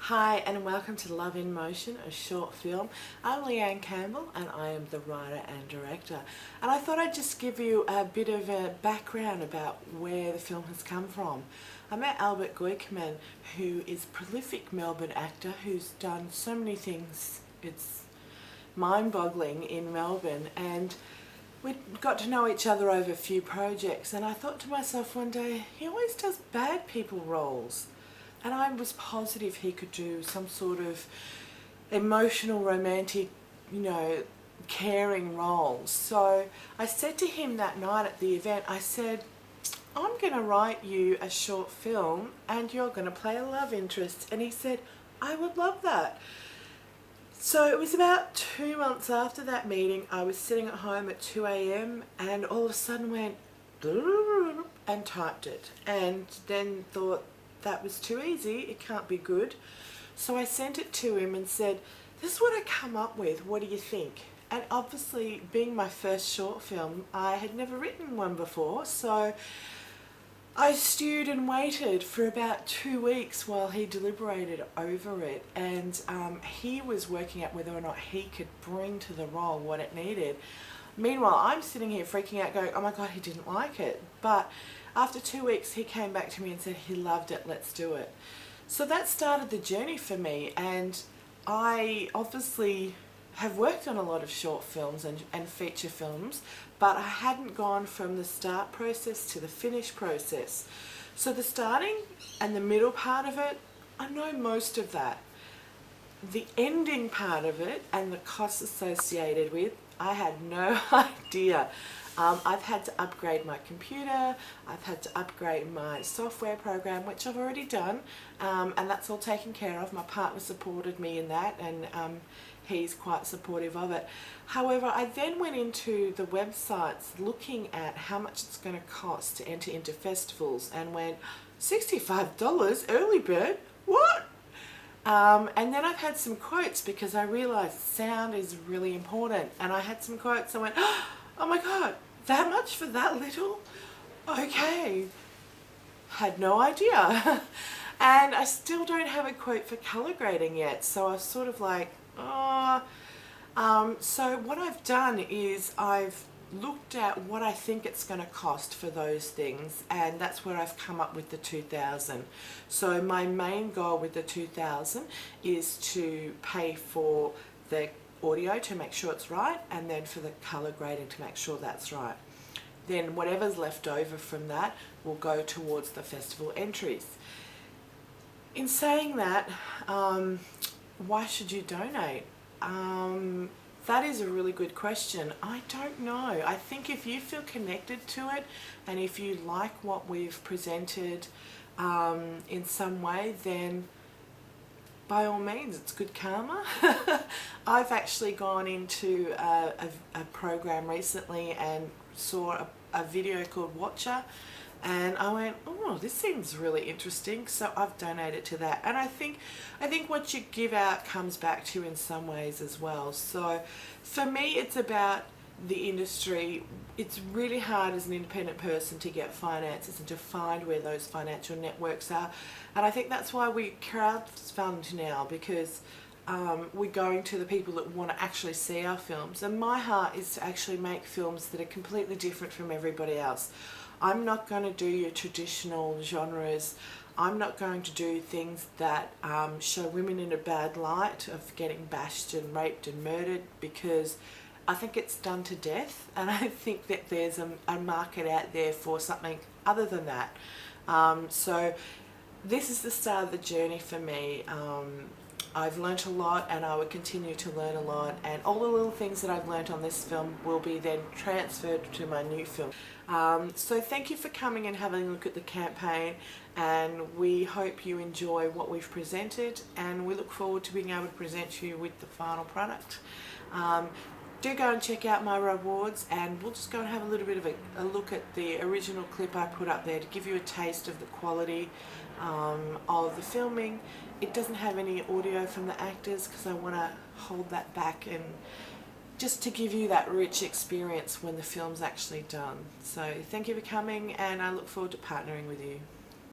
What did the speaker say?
Hi and welcome to Love in Motion, a short film. I'm Leanne Campbell and I am the writer and director. And I thought I'd just give you a bit of a background about where the film has come from. I met Albert Goikeman, who is a prolific Melbourne actor who's done so many things. It's mind-boggling in Melbourne, and we got to know each other over a few projects, and I thought to myself one day, he always does bad people roles. And I was positive he could do some sort of emotional, romantic, caring role. So I said to him that night at the event, I said, I'm going to write you a short film and you're going to play a love interest. And he said, I would love that. So it was about 2 months after that meeting, I was sitting at home at 2 a.m. and all of a sudden went and typed it, and then thought, that was too easy, it can't be good. So I sent it to him and said, this is what I come up with, what do you think? And obviously, being my first short film, I had never written one before, so I stewed and waited for about 2 weeks while he deliberated over it, and he was working out whether or not he could bring to the role what it needed. Meanwhile, I'm sitting here freaking out going, oh my God, he didn't like it. But after 2 weeks, he came back to me and said he loved it, let's do it. So that started the journey for me, and I obviously have worked on a lot of short films and feature films, but I hadn't gone from the start process to the finish process. So the starting and the middle part of it, I know most of that. The ending part of it and the costs associated with, I had no idea. I've had to upgrade my computer, I've had to upgrade my software program, which I've already done, and that's all taken care of. My partner supported me in that, and he's quite supportive of it. However, I then went into the websites looking at how much it's going to cost to enter into festivals and went, $65 early bird? What? And then I've had some quotes because I realised sound is really important, and I had some quotes. I went, oh my God, that much for that little? Okay, had no idea. And I still don't have a quote for colour grading yet, so I was sort of like, oh. So what I've done is I've looked at what I think it's going to cost for those things, and that's where I've come up with the 2,000. So my main goal with the 2,000 is to pay for the audio to make sure it's right, and then for the colour grading to make sure that's right. Then whatever's left over from that will go towards the festival entries. In saying that, why should you donate? That is a really good question. I don't know. I think if you feel connected to it and if you like what we've presented in some way, then by all means, it's good karma. I've actually gone into a program recently and saw a video called Watcher, and I went, oh, this seems really interesting, so I've donated to that. And I think what you give out comes back to you in some ways as well. So for me, it's about the industry. It's really hard as an independent person to get finances and to find where those financial networks are, and I think that's why we crowdfund now, because we're going to the people that want to actually see our films, and my heart is to actually make films that are completely different from everybody else. I'm not going to do your traditional genres. I'm not going to do things that show women in a bad light of getting bashed and raped and murdered, because I think it's done to death, and I think that there's a market out there for something other than that. So this is the start of the journey for me. I've learnt a lot, and I will continue to learn a lot, and all the little things that I've learnt on this film will be then transferred to my new film. So thank you for coming and having a look at the campaign, and we hope you enjoy what we've presented, and we look forward to being able to present you with the final product. Do go and check out my rewards, and we'll just go and have a little bit of a look at the original clip I put up there to give you a taste of the quality of the filming. It doesn't have any audio from the actors because I want to hold that back, and just to give you that rich experience when the film's actually done. So thank you for coming, and I look forward to partnering with you.